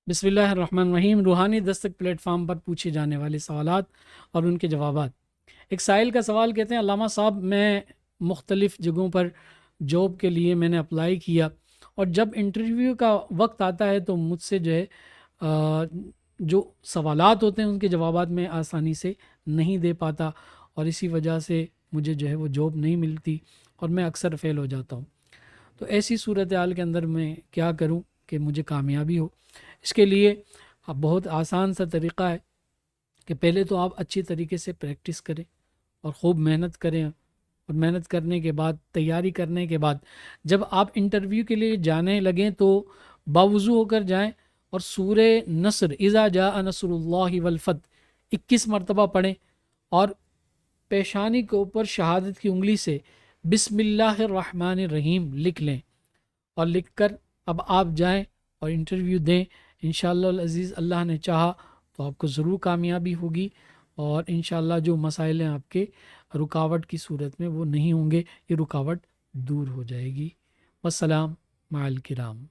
بسم اللہ الرحمن الرحیم۔ روحانی دستک پلیٹ فارم پر پوچھے جانے والے سوالات اور ان کے جوابات۔ ایک سائل کا سوال کہتے ہیں، علامہ صاحب میں مختلف جگہوں پر جاب کے لیے میں نے اپلائی کیا، اور جب انٹرویو کا وقت آتا ہے تو مجھ سے جو ہے جو سوالات ہوتے ہیں ان کے جوابات میں آسانی سے نہیں دے پاتا، اور اسی وجہ سے مجھے جو ہے وہ جاب نہیں ملتی اور میں اکثر فیل ہو جاتا ہوں۔ تو ایسی صورتحال کے اندر میں کیا کروں کہ مجھے کامیابی ہو؟ اس کے لیے اب بہت آسان سا طریقہ ہے کہ پہلے تو آپ اچھی طریقے سے پریکٹس کریں اور خوب محنت کریں، اور محنت کرنے کے بعد، تیاری کرنے کے بعد جب آپ انٹرویو کے لیے جانے لگیں تو باوضو ہو کر جائیں اور سورہ نصر اذا جاء نصر اللہ والفتح 21 مرتبہ پڑھیں، اور پیشانی کے اوپر شہادت کی انگلی سے بسم اللہ الرحمن الرحیم لکھ لیں، اور لکھ کر اب آپ جائیں اور انٹرویو دیں۔ انشاءاللہ العزیز اللہ نے چاہا تو آپ کو ضرور کامیابی ہوگی، اور انشاءاللہ جو مسائل ہیں آپ کے رکاوٹ کی صورت میں وہ نہیں ہوں گے، یہ رکاوٹ دور ہو جائے گی۔ والسلام مع الکرام۔